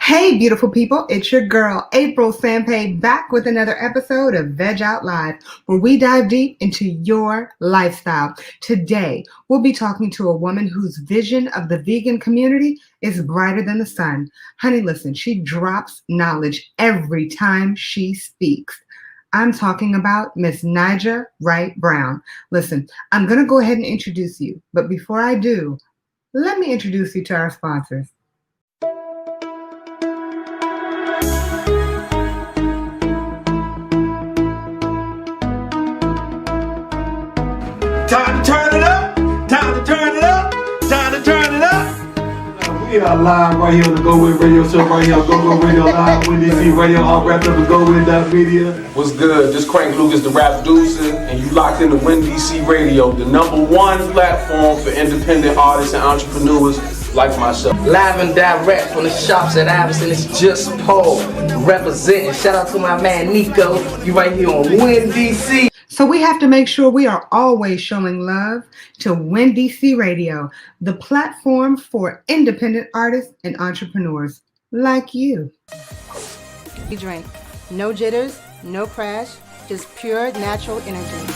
Hey, beautiful people, it's your girl, April Sampé, back with another episode of Veg Out Live, where we dive deep into your lifestyle. Today, we'll be talking to a woman whose vision of the vegan community is brighter than the sun. Honey, listen, she drops knowledge every time she speaks. I'm talking about Miss Naijha Wright-Brown. Listen, I'm going to go ahead and introduce you, but before I do, let me introduce you to our sponsors. Time to turn it up, time to turn it up, time to turn it up. We are live right here on the Go With Radio Show, right here on Go Radio Live, WinDC Radio, all wrapped up in Go With Media. What's good? This Crank Lucas, the rap producer, and you locked into WinDC Radio, the #1 platform for independent artists and entrepreneurs like myself. Live and direct from the shops at Iverson, it's just Paul representing. Shout out to my man Nico, you right here on WinDC. So we have to make sure we are always showing love to WinDC Radio, the platform for independent artists and entrepreneurs like you. We drink. No jitters, no crash, just pure natural energy.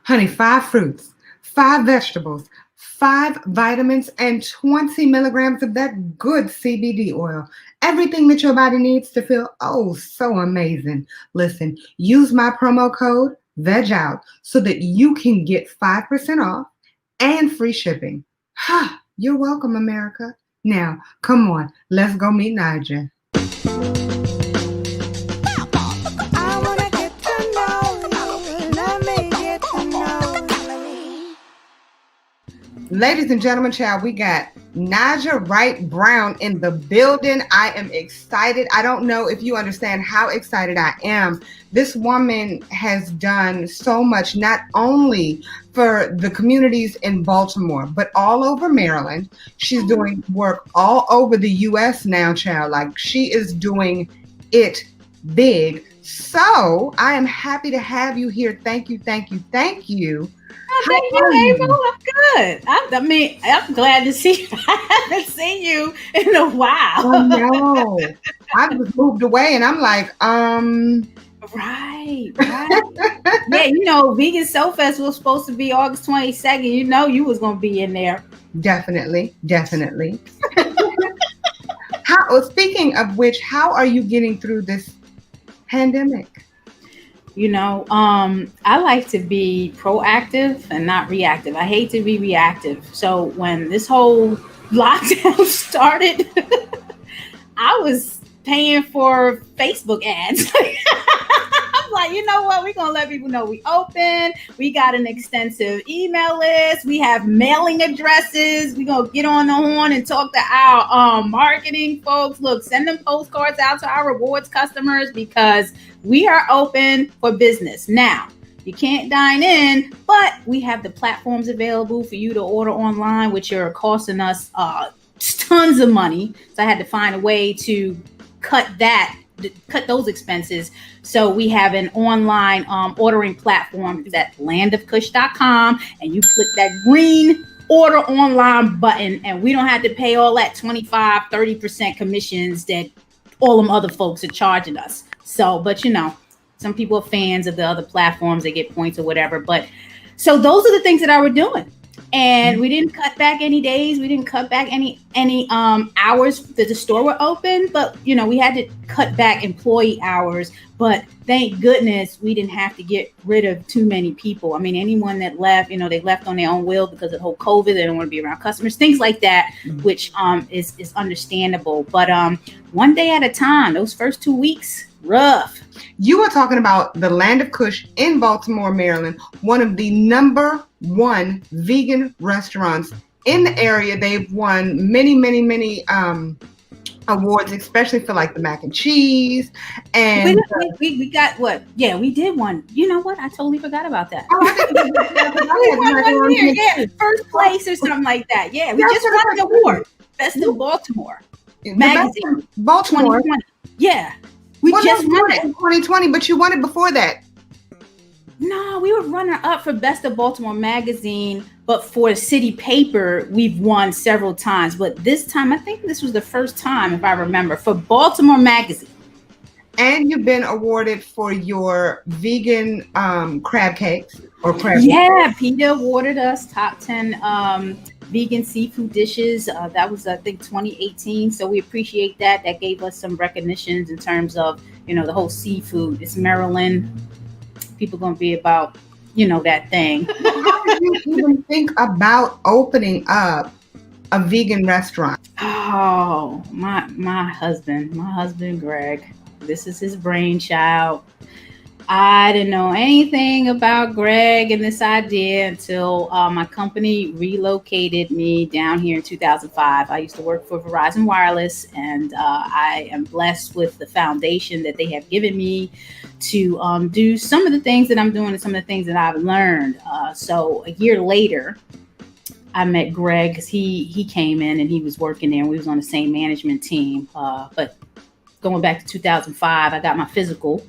Honey, 5 fruits, 5 vegetables, 5 vitamins, and 20 milligrams of that good CBD oil. Everything that your body needs to feel oh so amazing. Listen, use my promo code VEGOUT so that you can get 5% off and free shipping. Ha! You're welcome, America. Now, come on, let's go meet Naijha. Ladies and gentlemen, child, we got Naijha Wright-Brown in the building. I am excited. I don't know if you understand how excited I am. This woman has done so much, not only for the communities in Baltimore, but all over Maryland. She's doing work all over the U.S. now, child. Like, she is doing it big. So I am happy to have you here. Thank you, thank you, thank you. Thank you, April. I'm good. I'm glad to see you. I haven't seen you in a while. I know. I was moved away and I'm like, Right. Yeah, Vegan Soul Fest was supposed to be August 22nd. You was going to be in there. Definitely. Speaking of which, how are you getting through this pandemic? I like to be proactive and not reactive. I hate to be reactive. So when this whole lockdown started, I was paying for Facebook ads. I'm like, you know what? We're going to let people know we open. We got an extensive email list. We have mailing addresses. We're going to get on the horn and talk to our marketing folks. Look, send them postcards out to our rewards customers because we are open for business. Now, you can't dine in, but we have the platforms available for you to order online, which are costing us tons of money. So I had to find a way to cut those expenses. So we have an online ordering platform at landofkush.com, and you click that green order online button, and we don't have to pay all that 25-30% commissions that all them other folks are charging us. So, but some people are fans of the other platforms, they get points or whatever. But so those are the things that I were doing. And we didn't cut back any days. We didn't cut back any hours that the store were open. But, we had to cut back employee hours. But thank goodness we didn't have to get rid of too many people. I mean, anyone that left, they left on their own will because of the whole COVID. They don't want to be around customers, things like that, which is understandable. But one day at a time, those first 2 weeks, rough. You were talking about the Land of Kush in Baltimore, Maryland, one of the #1 vegan restaurants in the area. They've won many awards, especially for like the mac and cheese. And we got what? Yeah, we did one. You know what? I totally forgot about that. First place or something like that. Yeah, we just won an award. Best of Baltimore magazine. Baltimore. 2020. Yeah. We just won it in 2020, but you won it before that. No, we were runner up for Best of Baltimore magazine But for city paper, we've won several times. But this time, I think this was the first time, if I remember, for Baltimore Magazine. And you've been awarded for your vegan crab cakes or crab. Yeah, PETA awarded us top 10 vegan seafood dishes. That was, I think, 2018. So we appreciate that. That gave us some recognitions in terms of, the whole seafood. It's Maryland. People going to be about, that thing. How did you even think about opening up a vegan restaurant? Oh, my husband, Greg. This is his brainchild. I didn't know anything about Greg and this idea until my company relocated me down here in 2005. I used to work for Verizon Wireless, and I am blessed with the foundation that they have given me to do some of the things that I'm doing and some of the things that I've learned. So a year later, I met Greg because he came in and he was working there and we was on the same management team. But going back to 2005, I got my physical.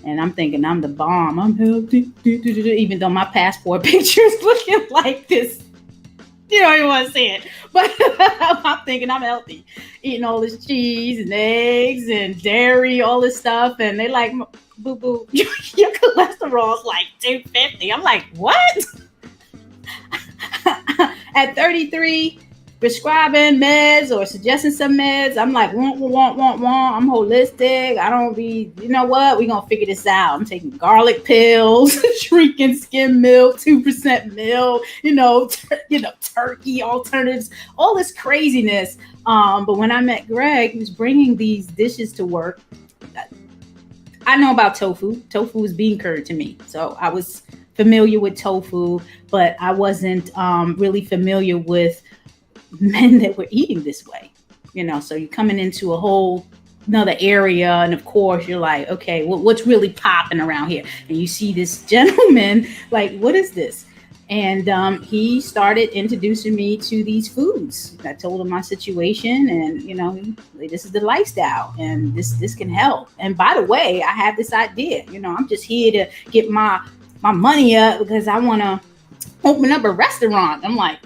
And I'm thinking I'm the bomb. I'm healthy, even though my passport picture is looking like this. You don't even want to see it. But I'm thinking I'm healthy. Eating all this cheese and eggs and dairy, all this stuff. And they like, boo-boo, your cholesterol is like 250. I'm like, what? At 33, prescribing meds or suggesting some meds. I'm like, want. I'm holistic. I don't be, you know what? We're going to figure this out. I'm taking garlic pills, drinking skim milk, 2% milk, turkey alternatives, all this craziness. But when I met Greg, he was bringing these dishes to work. I know about tofu. Tofu is bean curd to me. So I was familiar with tofu, but I wasn't really familiar with men that were eating this way, so you're coming into a whole another area. And of course you're like, okay, what's really popping around here? And you see this gentleman like, what is this? And he started introducing me to these foods. I told him my situation and, this is the lifestyle and this can help. And by the way, I have this idea, I'm just here to get my money up because I want to open up a restaurant. I'm like,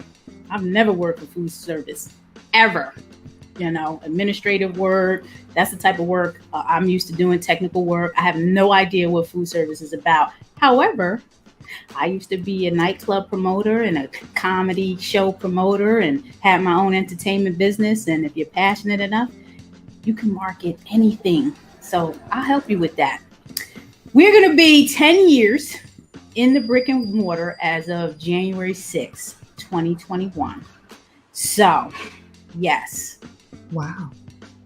I've never worked for food service ever, administrative work. That's the type of work I'm used to doing, technical work. I have no idea what food service is about. However, I used to be a nightclub promoter and a comedy show promoter and had my own entertainment business. And if you're passionate enough, you can market anything. So I'll help you with that. We're going to be 10 years in the brick and mortar as of January 6th. 2021. So, yes. Wow.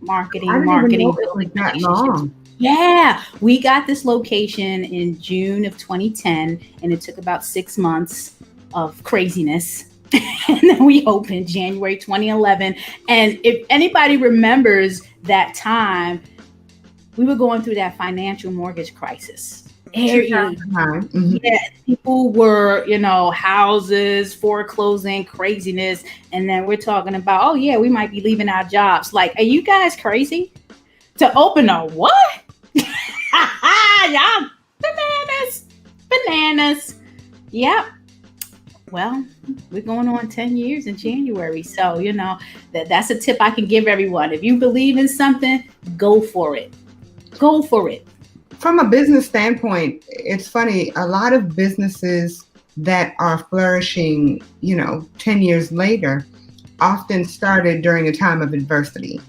Marketing. Like that long. Yeah. We got this location in June of 2010, and it took about 6 months of craziness. And then we opened January 2011. And if anybody remembers that time, we were going through that financial mortgage crisis. Mm-hmm. Yeah, people were, houses, foreclosing, craziness. And then we're talking about, oh yeah, we might be leaving our jobs. Like, are you guys crazy to open a what? Y'all bananas. Yep. Well, we're going on 10 years in January. So, that's a tip I can give everyone. If you believe in something, go for it. Go for it. From a business standpoint, it's funny. A lot of businesses that are flourishing, 10 years later, often started during a time of adversity.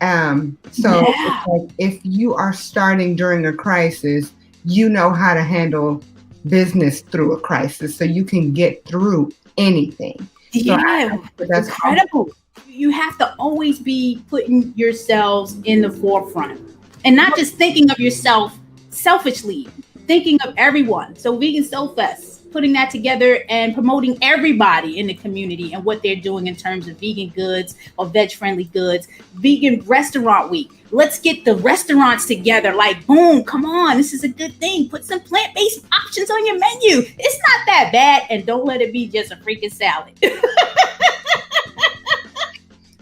It's like if you are starting during a crisis, you know how to handle business through a crisis, so you can get through anything. Yeah, so that's incredible. You have to always be putting yourselves in the forefront and not just thinking of yourself selfishly, thinking of everyone. So Vegan Soul Fest, putting that together and promoting everybody in the community and what they're doing in terms of vegan goods or veg-friendly goods. Vegan Restaurant Week. Let's get the restaurants together. Like, boom, come on. This is a good thing. Put some plant-based options on your menu. It's not that bad. And don't let it be just a freaking salad.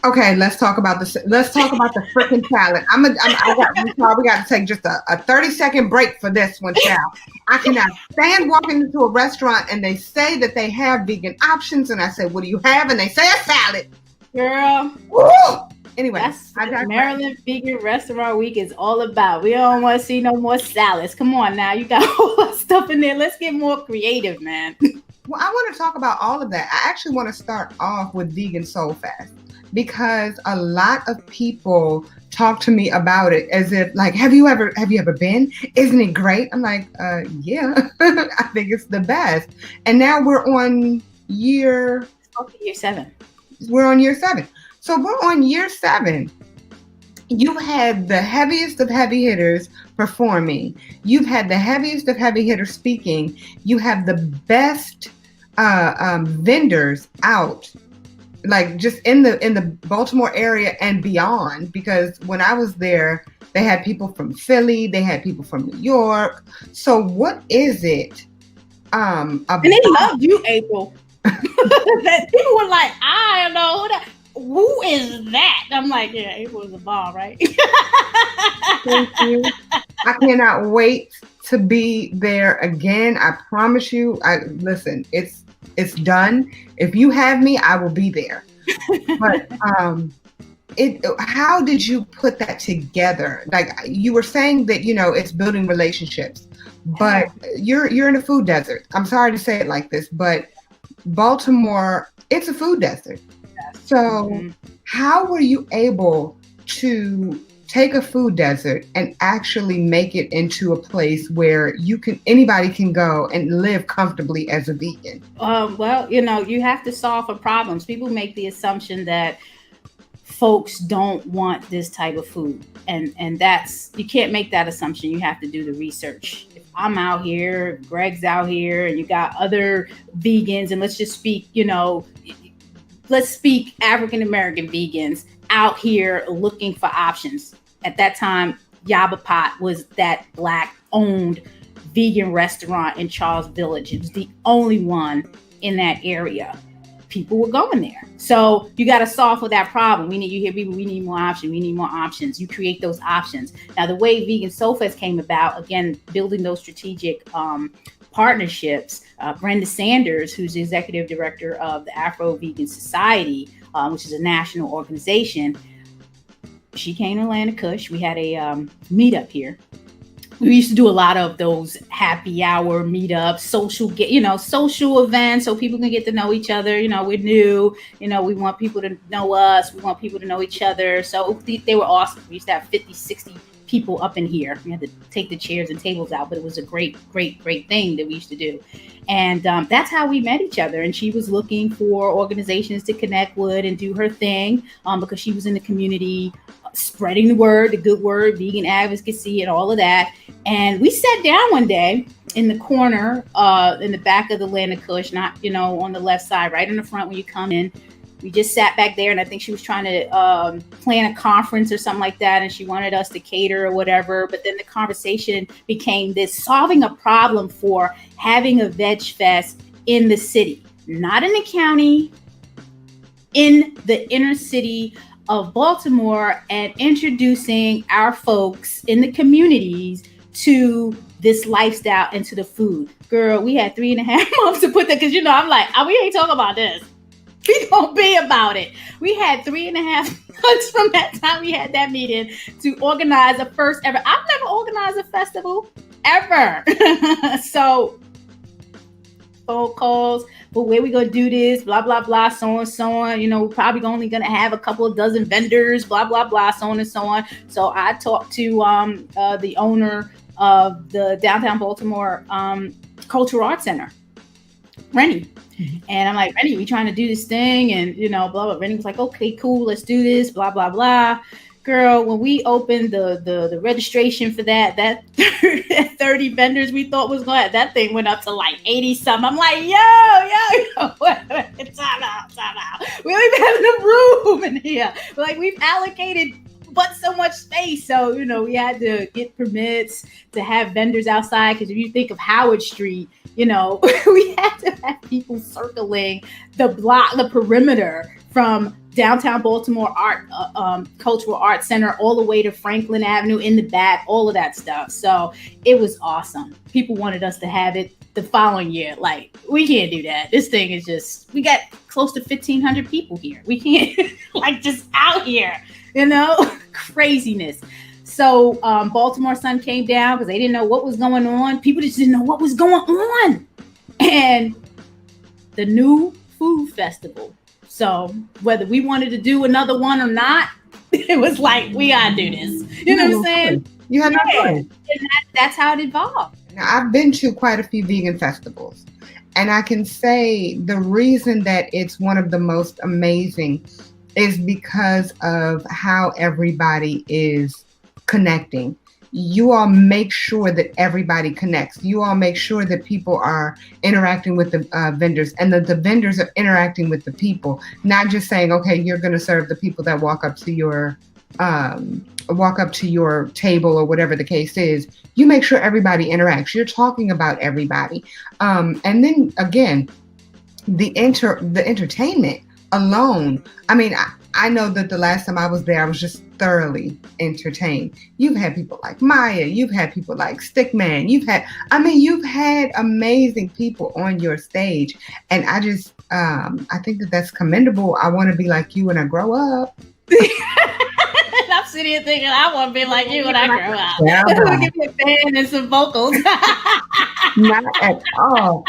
Okay, let's talk about the freaking salad. We got to take just a 30-second break for this one, child. I cannot stand walking into a restaurant and they say that they have vegan options, and I say, "What do you have?" And they say a salad. Girl. Woo! Anyway, that's what Maryland Vegan Restaurant Week is all about. We don't want to see no more salads. Come on now, you got all that stuff in there. Let's get more creative, man. Well, I want to talk about all of that. I actually want to start off with Vegan Soul Fast because a lot of people talk to me about it as if like, have you ever been? Isn't it great? I'm like, yeah, I think it's the best. And now we're on year 7. We're on year 7. So we're on year 7. You've had the heaviest of heavy hitters performing. You've had the heaviest of heavy hitters speaking. You have the best vendors out, like just in the Baltimore area and beyond. Because when I was there, they had people from Philly, they had people from New York. So what is it? And they loved you, April. That people were like, I don't know who is that? I'm like, yeah, April is a bomb, right? Thank you. I cannot wait to be there again. I promise you. Listen, it's done. If you have me, I will be there. But how did you put that together? Like you were saying that, it's building relationships, but you're in a food desert. I'm sorry to say it like this, but Baltimore, it's a food desert. So how were you able to take a food desert and actually make it into a place where anybody can go and live comfortably as a vegan? Well, you have to solve for problems. People make the assumption that folks don't want this type of food. And that's, you can't make that assumption. You have to do the research. If I'm out here, Greg's out here, and you got other vegans, and let's just speak, let's speak African-American vegans out here looking for options. At that time, Yaba Pot was that Black-owned vegan restaurant in Charles Village. It was the only one in that area. People were going there. So you got to solve for that problem. You hear people, we need more options. We need more options. You create those options. Now, the way Vegan Soul Fest came about, again, building those strategic partnerships. Brenda Sanders, who's the executive director of the Afro Vegan Society, which is a national organization, she came to Atlanta Kush. We had a meetup here. We used to do a lot of those happy hour meetups, social events, so people can get to know each other. We're new. We want people to know us. We want people to know each other. So they were awesome. We used to have 50, 60 people up in here. We had to take the chairs and tables out, but it was a great, great, great thing that we used to do. And that's how we met each other. And she was looking for organizations to connect with and do her thing because she was in the community, spreading the word, the good word, vegan advocacy and all of that. And we sat down one day in the corner, in the back of the Atlanta Kush, not, on the left side, right in the front when you come in. We just sat back there, and I think she was trying to plan a conference or something like that, and she wanted us to cater or whatever. But then the conversation became this solving a problem for having a veg fest in the city, not in the county, in the inner city of Baltimore, and introducing our folks in the communities to this lifestyle and to the food. Girl, we had 3.5 months to put that, because I'm like, we ain't talking about this. We gonna be about it. We had 3.5 months from that time we had that meeting to organize the first ever. I've never organized a festival ever. So phone calls, but where we gonna do this, blah, blah, blah, so on, so on. We're probably only gonna have a couple of dozen vendors, blah, blah, blah, so on and so on. So I talked to the owner of the downtown Baltimore Cultural Arts Center, Rennie. And I'm like, Rennie, we trying to do this thing, and blah, blah. Rennie was like, okay, cool, let's do this, blah, blah, blah. Girl, when we opened the registration for that 30 vendors we thought was going, that thing went up to like 80 something. I'm like, yo, wait, time out. We don't even have enough room in here. Like, we've allocated but so much space. So, we had to get permits to have vendors outside, because if you think of Howard Street, we had to have people circling the block, the perimeter from downtown Baltimore cultural arts center, all the way to Franklin Avenue in the back, all of that stuff. So it was awesome. People wanted us to have it the following year. Like, we can't do that. This thing is just, we got close to 1,500 people here. We can't like just out here, craziness. So Baltimore Sun came down because they didn't know what was going on. People just didn't know what was going on. And the new food festival. So whether we wanted to do another one or not, it was like, we gotta do this. You know what I'm saying? You had no choice. And that's how it evolved. Now, I've been to quite a few vegan festivals, and I can say the reason that it's one of the most amazing is because of how everybody is connecting. You all make sure that everybody connects. You all make sure that people are interacting with the vendors, and that the vendors are interacting with the people, not just saying, okay, you're going to serve the people that walk up to your table or whatever the case is. You make sure everybody interacts. You're talking about everybody. And then again, the entertainment alone. I mean, I know that the last time I was there, I was just thoroughly entertained. You've had people like Maya. You've had people like Stickman. You've had amazing people on your stage. And I just, I think that that's commendable. I want to be like you when I grow up. I'm sitting here thinking, I want to be like you when I grow up. Yeah, give me a band and some vocals. Not at all.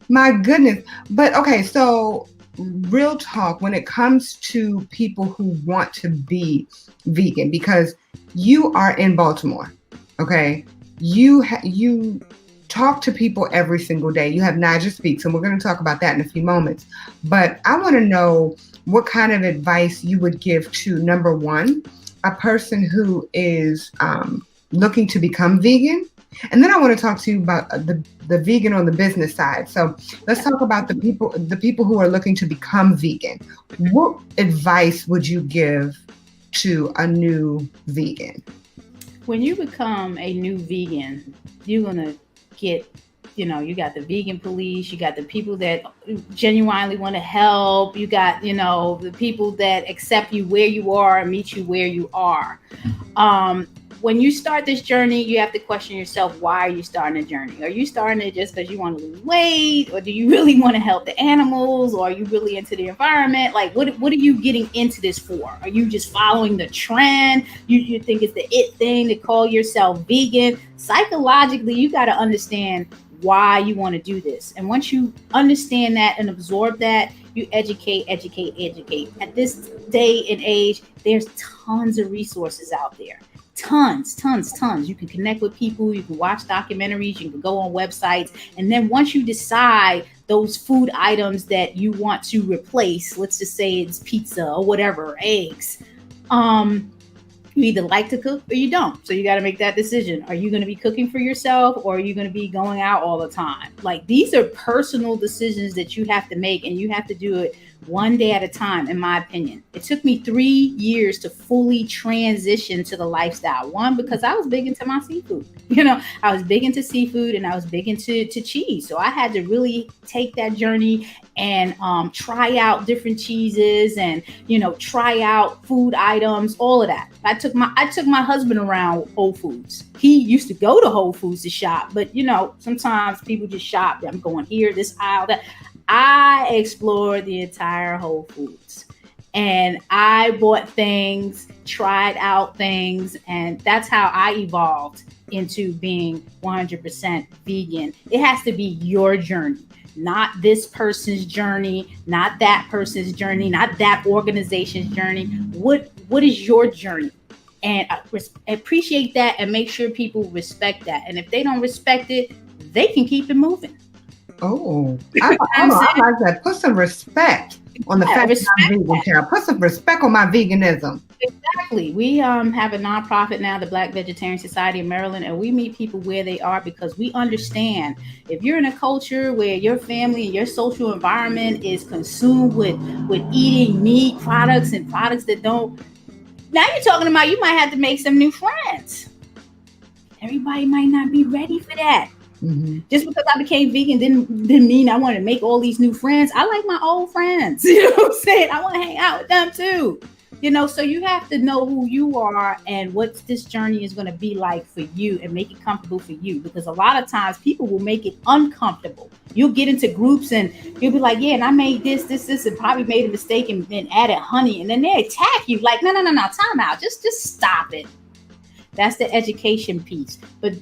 My goodness. But okay, so real talk, when it comes to people who want to be vegan, because you are in Baltimore, okay? You talk to people every single day. You have Naijha Speaks, and we're going to talk about that in a few moments. But I want to know what kind of advice you would give to, number one, a person who is looking to become vegan. And then I want to talk to you about the vegan on the business side. So let's talk about the people who are looking to become vegan. What advice would you give to a new vegan? When you become a new vegan, you're going to get, you got the vegan police, you got the people that genuinely want to help, you got, the people that accept you where you are and meet you where you are. When you start this journey, you have to question yourself, why are you starting a journey? Are you starting it just because you want to lose weight? Or do you really want to help the animals? Or are you really into the environment? Like, what are you getting into this for? Are you just following the trend? You think it's the it thing to call yourself vegan? Psychologically, you got to understand why you want to do this. And once you understand that and absorb that, you educate. At this day and age, there's tons of resources out there. Tons. You can connect with people, you can watch documentaries, you can go on websites. And then once you decide those food items that you want to replace, let's just say it's pizza or whatever, eggs, you either like to cook or you don't. So you got to make that decision. Are you going to be cooking for yourself, or are you going to be going out all the time? Like, these are personal decisions that you have to make, and you have to do it one day at a time, in my opinion. It took me 3 years to fully transition to the lifestyle. One, because I was big into my seafood. I was big into seafood, and I was big into cheese. So I had to really take that journey and try out different cheeses and, try out food items, all of that. I took my husband around Whole Foods. He used to go to Whole Foods to shop, but sometimes people just shop. I'm going here, this aisle, that. I explored the entire Whole Foods, and I bought things, tried out things, and that's how I evolved into being 100% vegan. It has to be your journey, not this person's journey, not that person's journey, not that organization's journey. What is your journey? And I appreciate that, and make sure people respect that. And if they don't respect it, they can keep it moving. Oh, I like that. Put some respect on the fact that I'm vegan, child. Put some respect on my veganism. Exactly. We have a nonprofit now, the Black Vegetarian Society of Maryland, and we meet people where they are, because we understand if you're in a culture where your family and your social environment is consumed with eating meat products and products that don't. Now you're talking about you might have to make some new friends. Everybody might not be ready for that. Just because I became vegan didn't mean I wanted to make all these new friends. I like my old friends. You know what I'm saying? I want to hang out with them too. You know, so you have to know who you are and what this journey is going to be like for you and make it comfortable for you. Because a lot of times people will make it uncomfortable. You'll get into groups and you'll be like, yeah, and I made this, and probably made a mistake and then added honey. And then they attack you like, no, time out. Just stop it. That's the education piece. But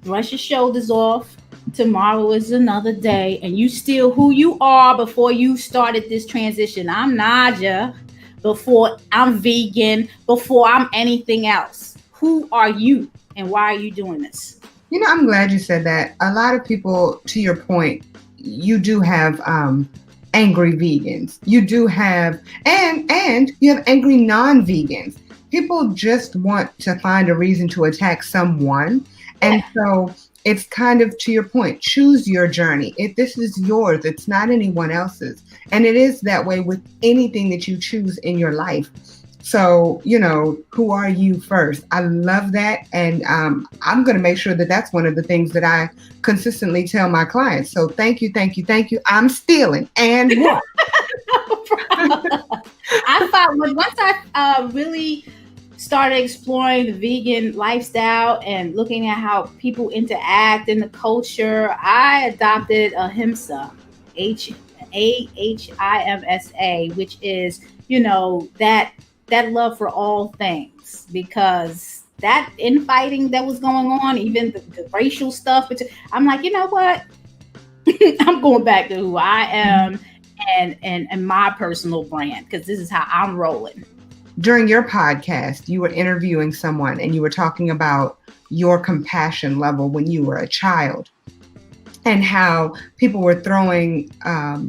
brush your shoulders off. Tomorrow is another day. And you still who you are before you started this transition. I'm Naijha. Before I'm vegan, before I'm anything else. Who are you and why are you doing this? You know, I'm glad you said that. A lot of people, to your point, you do have angry vegans. You do have, and you have angry non-vegans. People just want to find a reason to attack someone. And so it's kind of, to your point, choose your journey. If this is yours, it's not anyone else's. And it is that way with anything that you choose in your life. So, you know, who are you first? I love that. And I'm going to make sure that that's one of the things that I consistently tell my clients. So thank you. I'm stealing. And what? I thought once I really started exploring the vegan lifestyle and looking at how people interact in the culture, I adopted a Ahimsa, Ahimsa, which is, you know, that love for all things, because that infighting that was going on, even the racial stuff, I'm like, you know what? I'm going back to who I am and my personal brand, because this is how I'm rolling. During your podcast, you were interviewing someone and you were talking about your compassion level when you were a child and how people were throwing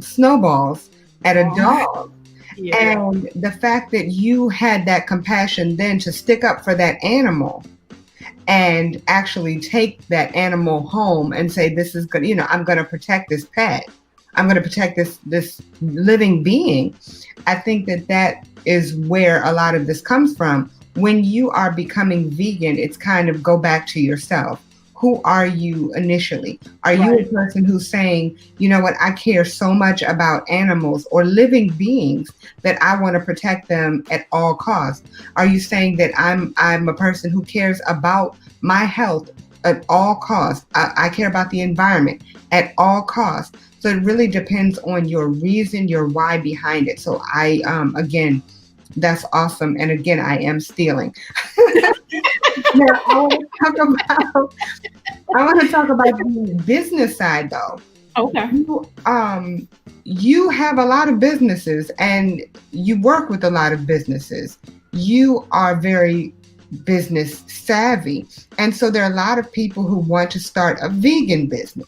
snowballs at a dog. Yeah. And the fact that you had that compassion then to stick up for that animal and actually take that animal home and say, this is good, you know, I'm going to protect this pet. I'm going to protect this living being. I think that is where a lot of this comes from. When you are becoming vegan, it's kind of go back to yourself. Who are you initially? Are you a person who's saying, you know what, I care so much about animals or living beings that I want to protect them at all costs? Are you saying that I'm a person who cares about my health at all costs? I care about the environment at all costs. So it really depends on your reason, your why behind it. So again, that's awesome. And again, I am stealing. Now, I want to talk about the business side, though. Okay. You have a lot of businesses and you work with a lot of businesses. You are very business savvy. And so there are a lot of people who want to start a vegan business.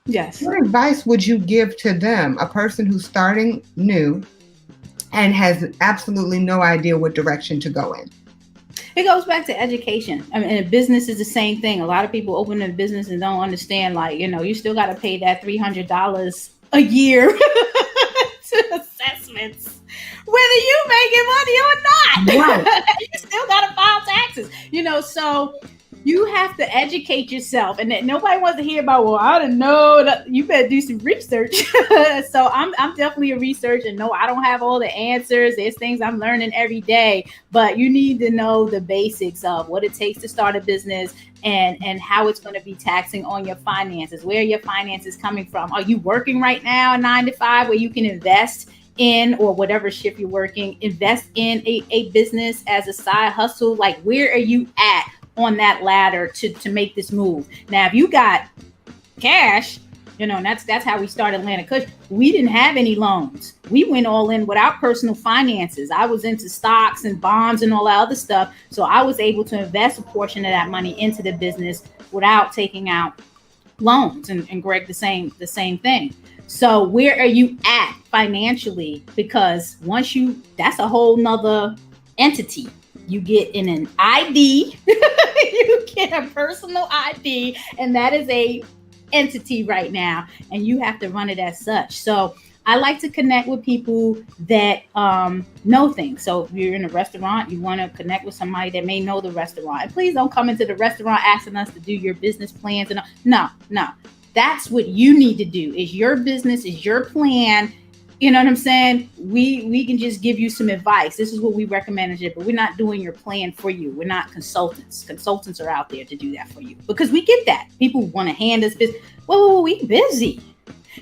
Yes. What advice would you give to them, a person who's starting new and has absolutely no idea what direction to go in? It goes back to education. I mean, a business is the same thing. A lot of people open a business and don't understand, like, you know, you still got to pay that $300 a year to assessments, whether you making money or not. Right. You still got to file taxes, you know, so you have to educate yourself, and nobody wants to hear about, well, I don't know. You better do some research. So I'm definitely a researcher. No, I don't have all the answers. There's things I'm learning every day, but you need to know the basics of what it takes to start a business and how it's going to be taxing on your finances, where your finances coming from. Are you working right now 9 to 5 where you can invest in, or whatever shift you're working, invest in a business as a side hustle? Like, where are you at on that ladder to make this move? Now, if you got cash, you know, and that's how we started Atlantic Kush. We didn't have any loans. We went all in without personal finances. I was into stocks and bonds and all that other stuff. So I was able to invest a portion of that money into the business without taking out loans. And Greg, the same thing. So where are you at financially? Because that's a whole nother entity. You get in an ID, you get a personal ID, and that is a entity right now, and you have to run it as such. So I like to connect with people that know things. So if you're in a restaurant, you want to connect with somebody that may know the restaurant. And please don't come into the restaurant asking us to do your business plans. And no. That's what you need to do. Is your business, is your plan. You know what I'm saying? We can just give you some advice. This is what we recommend, but we're not doing your plan for you. We're not consultants. Consultants are out there to do that for you, because we get that. People want to hand us business. Whoa, we busy.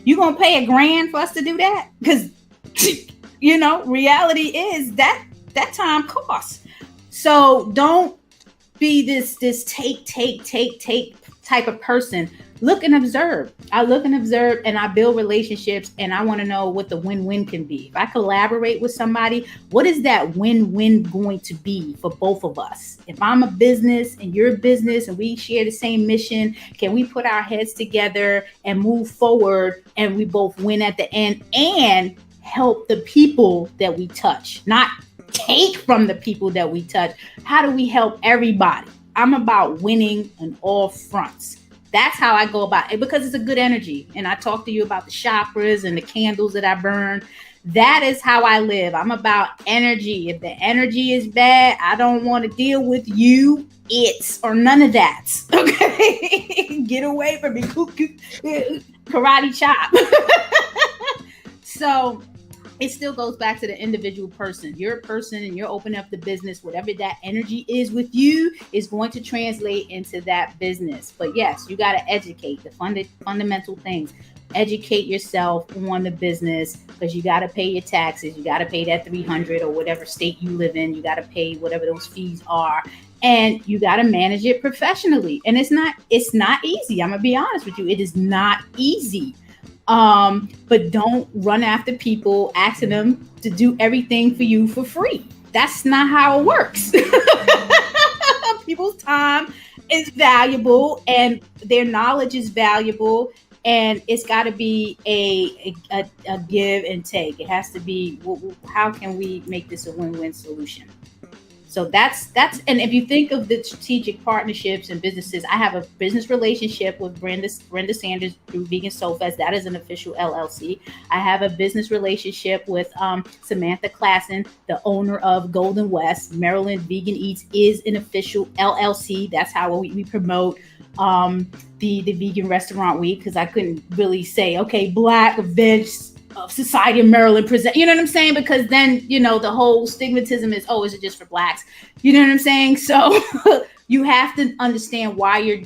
You gonna pay $1,000 for us to do that? Because reality is that time costs. So don't be this take type of person. Look and observe. I look and observe, and I build relationships, and I want to know what the win-win can be. If I collaborate with somebody, what is that win-win going to be for both of us? If I'm a business and you're a business and we share the same mission, can we put our heads together and move forward, and we both win at the end and help the people that we touch, not take from the people that we touch? How do we help everybody? I'm about winning on all fronts. That's how I go about it, because it's a good energy. And I talk to you about the chakras and the candles that I burn. That is how I live. I'm about energy. If the energy is bad, I don't want to deal with you, or none of that. Okay? Get away from me. Karate chop. So it still goes back to the individual person. You're a person and you're opening up the business. Whatever that energy is with you is going to translate into that business. But yes, you got to educate the fundamental things. Educate yourself on the business, because you got to pay your taxes. You got to pay that $300 or whatever state you live in. You got to pay whatever those fees are. And you got to manage it professionally. And it's not easy. I'm going to be honest with you. It is not easy. But don't run after people asking them to do everything for you for free. That's not how it works. People's time is valuable and their knowledge is valuable, and it's got to be a give and take. It has to be, how can we make this a win-win solution? So that's, and if you think of the strategic partnerships and businesses, I have a business relationship with Brenda Sanders through Vegan Soul Fest. That is an official LLC. I have a business relationship with Samantha Klassen, the owner of Golden West. Maryland Vegan Eats is an official LLC. That's how we promote the Vegan Restaurant Week, because I couldn't really say, okay, Black Veg Society of Maryland present, you know what I'm saying? Because then, the whole stigmatism is, is it just for Blacks? You know what I'm saying? So you have to understand why you're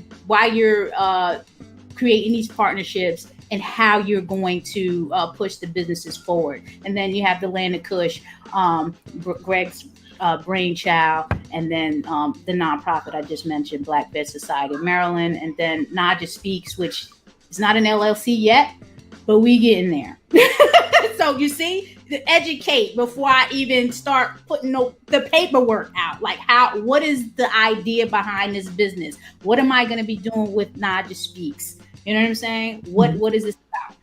creating these partnerships and how you're going to push the businesses forward. And then you have the Land of Kush, Greg's brainchild, and then the nonprofit I just mentioned, Black Veg Society of Maryland, and then Naijha Speaks, which is not an LLC yet, but we getting there. So you see, to educate before I even start putting the paperwork out. Like, what is the idea behind this business? What am I going to be doing with Naijha Speaks? You know what I'm saying? What is this about?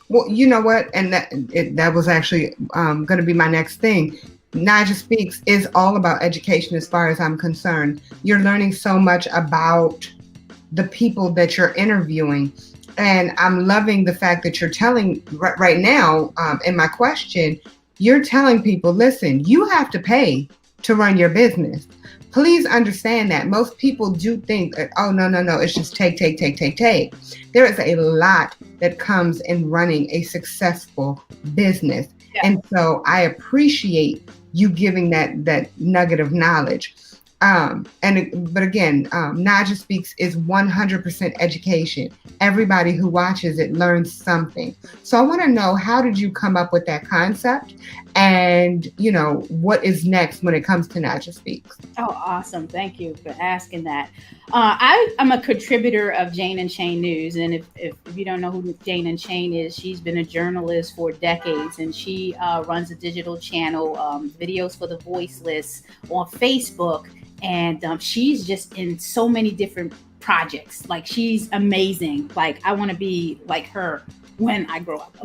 Well, you know what? And that was actually going to be my next thing. Naijha Speaks is all about education as far as I'm concerned. You're learning so much about the people that you're interviewing. And I'm loving the fact that you're telling right now, in my question, you're telling people, listen, you have to pay to run your business. Please understand that. Most people do think that, no, it's just take. There is a lot that comes in running a successful business. Yeah. And so I appreciate you giving that nugget of knowledge. But again, Naijha Speaks is 100% education. Everybody who watches it learns something. So I want to know, how did you come up with that concept? And, what is next when it comes to Naijha Speaks? Oh, awesome. Thank you for asking that. I'm a contributor of Jane and Shane News. And if you don't know who Jane and Shane is, she's been a journalist for decades, and she runs a digital channel, Videos for the Voiceless, on Facebook. And she's just in so many different projects. Like, she's amazing. Like, I want to be like her when I grow up.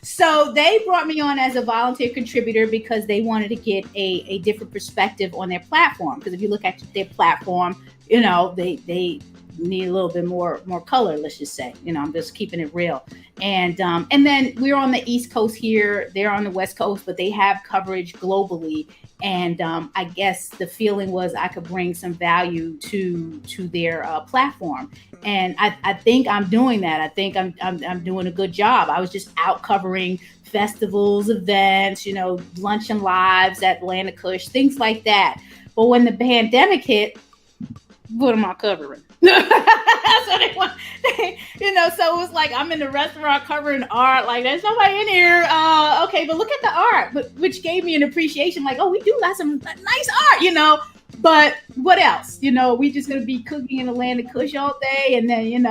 So they brought me on as a volunteer contributor because they wanted to get a different perspective on their platform. Because if you look at their platform, they need a little bit more color, let's just say. I'm just keeping it real. And then we're on the East Coast here, they're on the West Coast, but they have coverage globally. And I guess the feeling was I could bring some value to their platform. And I think I'm doing that. I think I'm doing a good job. I was just out covering festivals, events, lunch and lives at Atlanta Kush, things like that. But when the pandemic hit, what am I covering? So they want, so it was like I'm in the restaurant covering art. Like there's nobody in here. Okay, but look at the art, which gave me an appreciation. Like, oh, we do got some nice art, But what else? We just gonna be cooking in Atlanta Kush all day, and then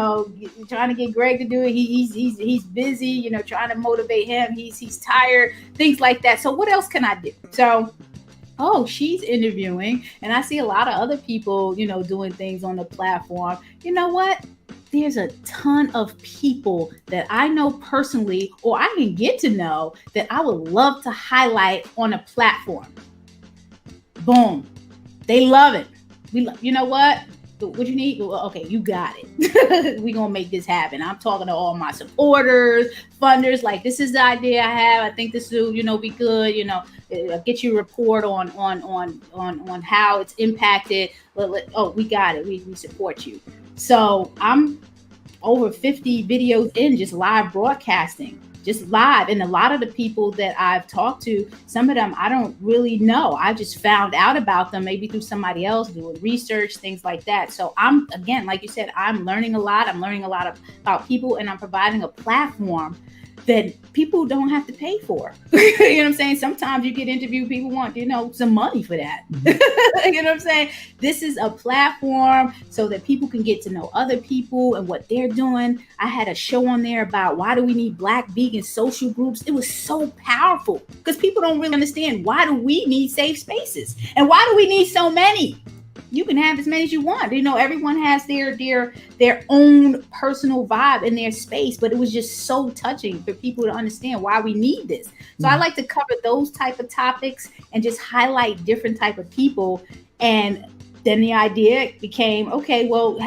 trying to get Greg to do it. He's busy. Trying to motivate him. He's tired. Things like that. So what else can I do? So. Oh, she's interviewing, and I see a lot of other people, doing things on the platform. You know what? There's a ton of people that I know personally, or I can get to know, that I would love to highlight on a platform. Boom. They love it. You know what? What you need? Well, okay, you got it. We're going to make this happen. I'm talking to all my supporters, funders, like this is the idea I have. I think this will, be good. Get you a report on how it's impacted. Oh, we got it. We support you. So I'm over 50 videos in, just live broadcasting. Just live. And a lot of the people that I've talked to, some of them I don't really know. I just found out about them maybe through somebody else doing research, things like that. So I'm, again, like you said, I'm learning a lot. I'm learning a lot about people, and I'm providing a platform that people don't have to pay for. You know what I'm saying? Sometimes you get interviewed, people want, some money for that. You know what I'm saying? This is a platform so that people can get to know other people and what they're doing. I had a show on there about why do we need Black vegan social groups. It was so powerful because people don't really understand, why do we need safe spaces? And why do we need so many? You can have as many as you want. Everyone has their own personal vibe in their space, but it was just so touching for people to understand why we need this. So I like to cover those type of topics and just highlight different type of people. And then the idea became, okay, well,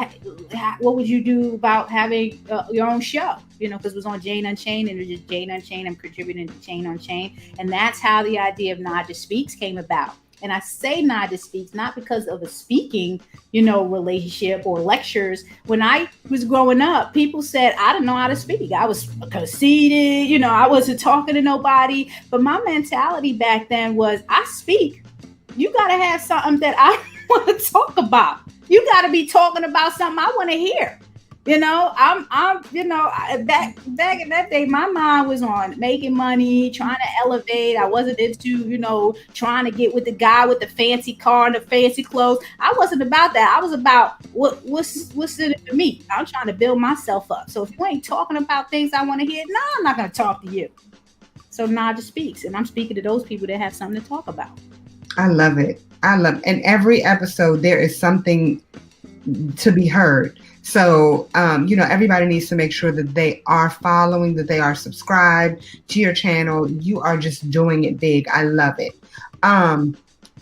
what would you do about having your own show? Because it was on Jane Unchained, and it was just Jane Unchained. I'm contributing to Jane Unchained. And that's how the idea of Naijha Speaks came about. And I say Naijha Speaks not because of a speaking, relationship or lectures. When I was growing up, people said I didn't know how to speak. I was conceited, I wasn't talking to nobody. But my mentality back then was, I speak. You got to have something that I want to talk about. You got to be talking about something I want to hear. I'm back in that day, my mind was on making money, trying to elevate. I wasn't into, trying to get with the guy with the fancy car and the fancy clothes. I wasn't about that. I was about what's in it for me. I'm trying to build myself up. So if you ain't talking about things I want to hear, I'm not going to talk to you. So Naijha Speaks, and I'm speaking to those people that have something to talk about. I love it. And every episode, there is something to be heard. So, everybody needs to make sure that they are following, that they are subscribed to your channel. You are just doing it big. I love it.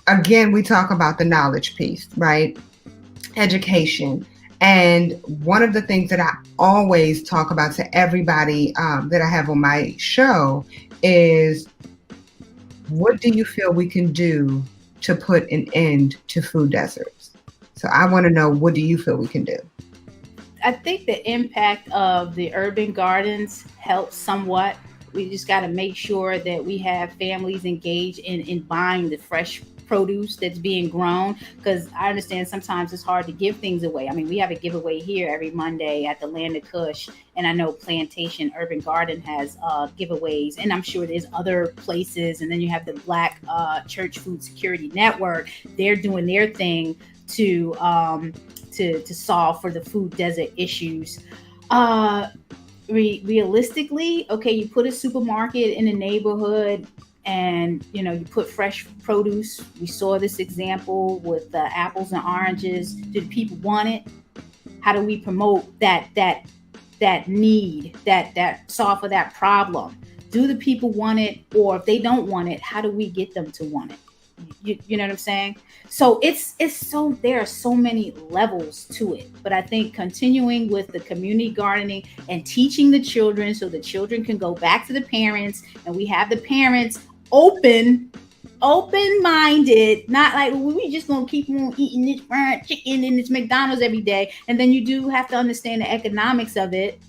Again, we talk about the knowledge piece, right? Education. And one of the things that I always talk about to everybody that I have on my show is, what do you feel we can do to put an end to food deserts? So I want to know, what do you feel we can do? I think the impact of the urban gardens helps somewhat. We just got to make sure that we have families engaged in buying the fresh produce that's being grown, because I understand sometimes it's hard to give things away. I mean, we have a giveaway here every Monday at the Land of Kush, and I know Plantation Urban Garden has giveaways, and I'm sure there's other places. And then you have the Black Church Food Security Network. They're doing their thing to solve for the food desert issues. Realistically, okay, you put a supermarket in a neighborhood and you put fresh produce. We saw this example with apples and oranges. Do the people want it? How do we promote that need, that solve for that problem? Do the people want it? Or if they don't want it, how do we get them to want it? You know what I'm saying? So it's so, there are so many levels to it. But I think continuing with the community gardening and teaching the children so the children can go back to the parents, and we have the parents open-minded, not like, well, we just gonna keep on eating this fried chicken and this McDonald's every day. And then you do have to understand the economics of it.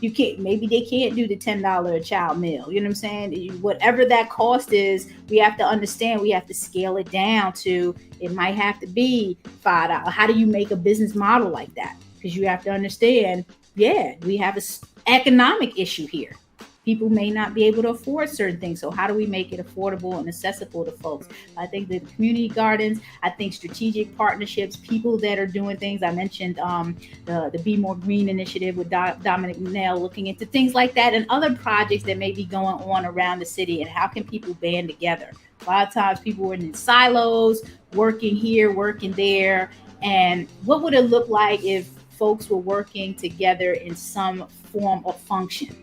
You can't, maybe they can't do the $10 a child meal. You know what I'm saying? Whatever that cost is, we have to understand, we have to scale it down to, it might have to be $5. How do you make a business model like that? Because you have to understand, we have an economic issue here. People may not be able to afford certain things. So how do we make it affordable and accessible to folks? I think the community gardens, I think strategic partnerships, people that are doing things. I mentioned the Be More Green initiative with Dominic Nell, looking into things like that and other projects that may be going on around the city, and how can people band together? A lot of times people are in silos, working here, working there. And what would it look like if folks were working together in some form or function?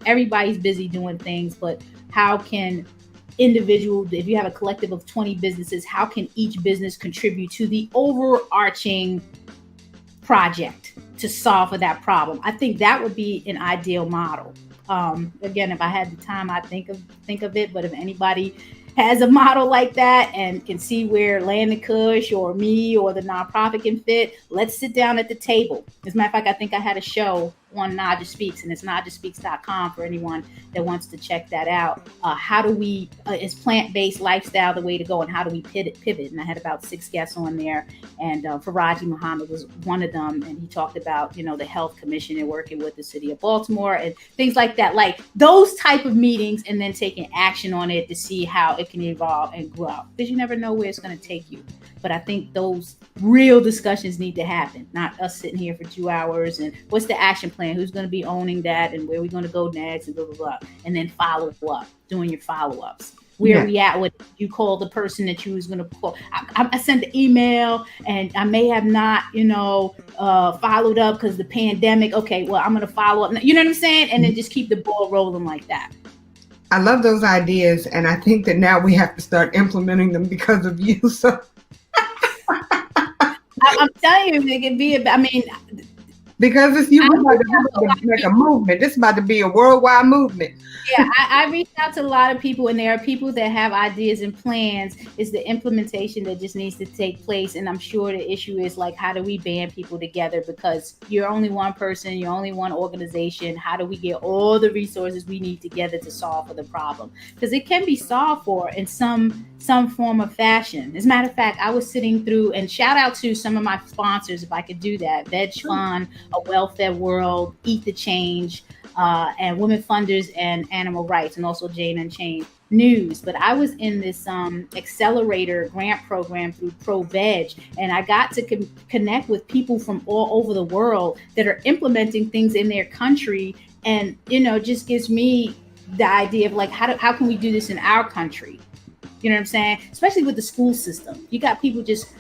Everybody's busy doing things, but how can individual, if you have a collective of 20 businesses, how can each business contribute to the overarching project to solve for that problem? I think that would be an ideal model. Again, if I had the time, I'd think of it. But if anybody has a model like that and can see where Land the Kush or me or the nonprofit can fit, let's sit down at the table. As a matter of fact, I think I had a show on Naijha Speaks, and it's naijaspeaks.com for anyone that wants to check that out. How do we, is plant-based lifestyle the way to go, and how do we pivot? And I had about 6 guests on there, and Faraji Muhammad was one of them, and he talked about, the Health Commission and working with the city of Baltimore and things like that, like those type of meetings, and then taking action on it to see how it can evolve and grow, because you never know where it's going to take you. But I think those real discussions need to happen, not us sitting here for 2 hours and what's the action plan, who's going to be owning that, and where we're going to go next, and blah, blah, blah. And then follow up, doing your follow-ups. Where are we at with, you call the person that you was going to call. I sent the email and I may have not, followed up because the pandemic. Okay, well, I'm going to follow up. You know what I'm saying? And then just keep the ball rolling like that. I love those ideas. And I think that now we have to start implementing them because of you. So I'm telling you, it can be because it's you about to make a movement. This is about to be a worldwide movement. Yeah, I reached out to a lot of people, and there are people that have ideas and plans. It's the implementation that just needs to take place. And I'm sure the issue is like, how do we band people together? Because you're only one person, you're only one organization. How do we get all the resources we need together to solve for the problem? Because it can be solved for in some form of fashion. As a matter of fact, I was sitting through, and shout out to some of my sponsors, if I could do that, Veg Fund, A Welfare World, Eat the Change, and Women Funders and Animal Rights, and also Jane Unchained News. But I was in this accelerator grant program through ProVeg, and I got to connect with people from all over the world that are implementing things in their country, and just gives me the idea of like, how can we do this in our country? You know what I'm saying? Especially with the school system. You got people just,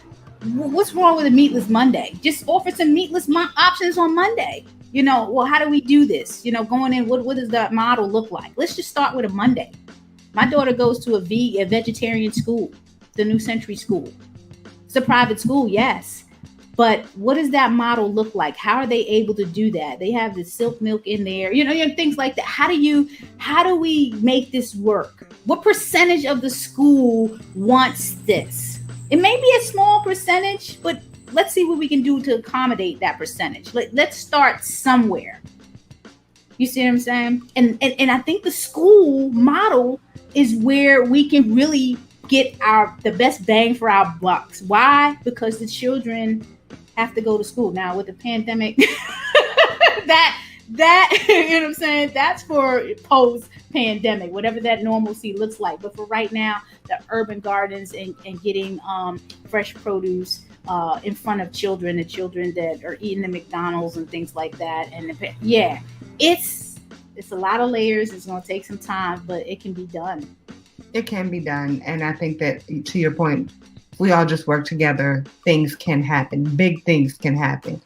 what's wrong with a meatless Monday? Just offer some meatless options on Monday. Well, how do we do this? Going in, what does that model look like? Let's just start with a Monday. My daughter goes to a vegetarian school, the New Century School. It's a private school, yes. But what does that model look like? How are they able to do that? They have the silk milk in there, things like that. How do we make this work? What percentage of the school wants this? It may be a small percentage, but let's see what we can do to accommodate that percentage. Let's start somewhere. You see what I'm saying? And I think the school model is where we can really get the best bang for our bucks. Why? Because the children have to go to school. Now with the pandemic, that you know what I'm saying? That's for post-pandemic, whatever that normalcy looks like. But for right now, the urban gardens and getting fresh produce in front of children, the children that are eating the McDonald's and things like that. And it's a lot of layers. It's going to take some time, but it can be done. It can be done. And I think that, to your point, we all just work together. Things can happen. Big things can happen.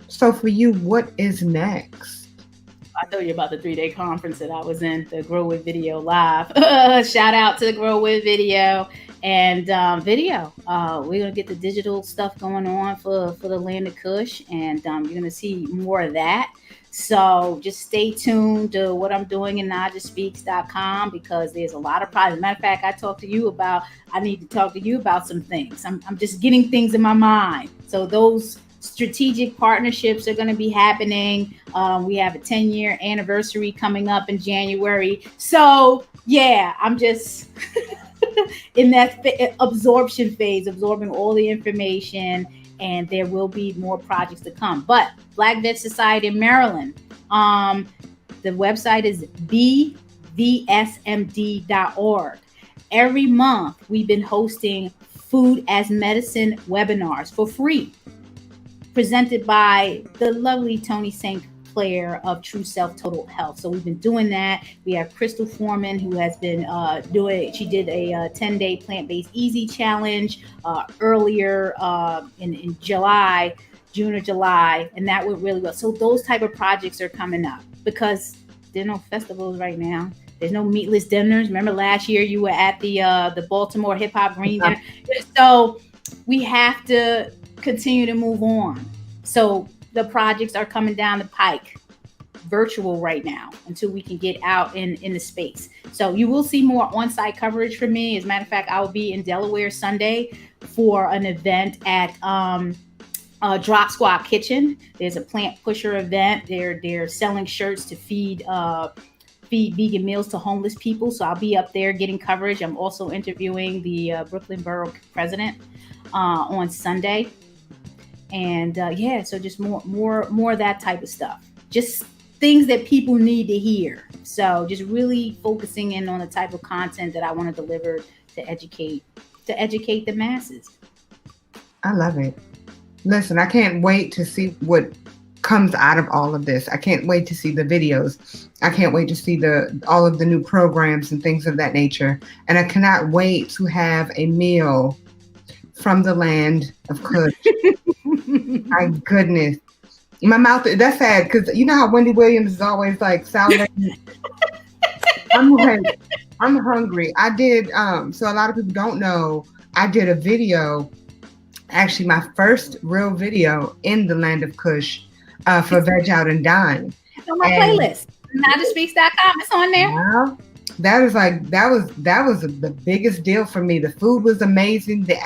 So for you, what is next? I told you about the 3-day conference that I was in, the Grow With Video Live. Shout out to the Grow With Video and video. We're going to get the digital stuff going on for the Land of Kush, and you're going to see more of that. So just stay tuned to what I'm doing in NaijaSpeaks.com, because there's a lot of projects. Matter of fact, I need to talk to you about some things. I'm just getting things in my mind. So those strategic partnerships are going to be happening. We have a 10-year anniversary coming up in January. So yeah, I'm just in that absorption phase, absorbing all the information, and there will be more projects to come. But Black Vet Society in Maryland, the website is bvsmd.org. Every month, we've been hosting food as medicine webinars for free, presented by the lovely Tony St. Clair of True Self Total Health. So we've been doing that. We have Crystal Foreman, who has been she did a 10-day plant-based easy challenge earlier in July, June or July, and that went really well. So those type of projects are coming up, because there are no festivals right now. There's no meatless dinners. Remember last year you were at the Baltimore Hip Hop Green Dinner. So we have to continue to move on. So the projects are coming down the pike, virtual right now, until we can get out in the space. So you will see more on-site coverage from me. As a matter of fact, I will be in Delaware Sunday for an event at Drop Squad Kitchen. There's a plant pusher event. They're selling shirts to feed vegan meals to homeless people. So I'll be up there getting coverage. I'm also interviewing the Brooklyn Borough president on Sunday. And so just more of that type of stuff. Just things that people need to hear. So just really focusing in on the type of content that I want to deliver to educate the masses. I love it. Listen, I can't wait to see what comes out of all of this. I can't wait to see the videos. I can't wait to see all of the new programs and things of that nature. And I cannot wait to have a meal from the land of Kush. My goodness. My mouth, that's sad, because you know how Wendy Williams is always like salivating. I'm hungry. I did, so a lot of people don't know, I did a video, actually my first real video in the Land of Kush for Veg Out and Dine. It's on my playlist. NaijaSpeaks.com. It's on there. Yeah. That was the biggest deal for me. The food was amazing. The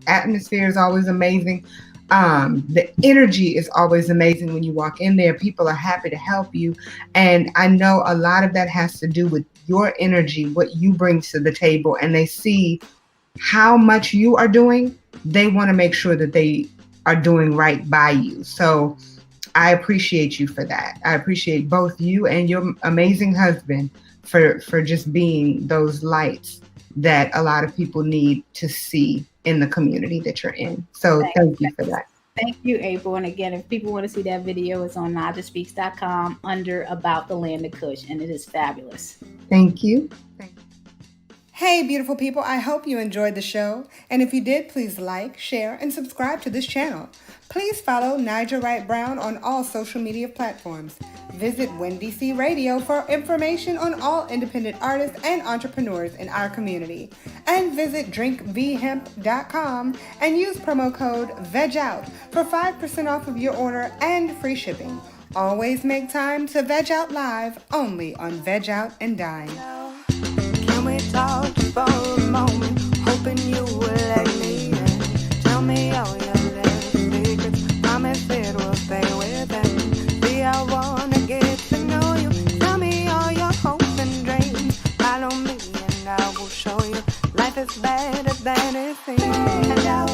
atmosphere is always amazing. The energy is always amazing when you walk in there. People are happy to help you. And I know a lot of that has to do with your energy, what you bring to the table, and they see how much you are doing. They want to make sure that they are doing right by you. So I appreciate you for that. I appreciate both you and your amazing husband for just being those lights that a lot of people need to see in the community that you're in. So thank you for that. Thank you, April. And again, if people want to see that video, it's on NaijaSpeaks.com under About the Land of Kush, and it is fabulous. Thank you. Hey, beautiful people. I hope you enjoyed the show. And if you did, please like, share, and subscribe to this channel. Please follow Naijha Wright-Brown on all social media platforms. Visit WinDC Radio for information on all independent artists and entrepreneurs in our community. And visit drinkvhemp.com and use promo code VEGOUT for 5% off of your order and free shipping. Always make time to veg out live only on Veg Out and Dine. Can we talk for a moment? Hoping you will let me in. Tell me all your little secrets. Promise it will stay within. See, I wanna get to know you. Tell me all your hopes and dreams. Follow me and I will show you life is better than it seems. Hello,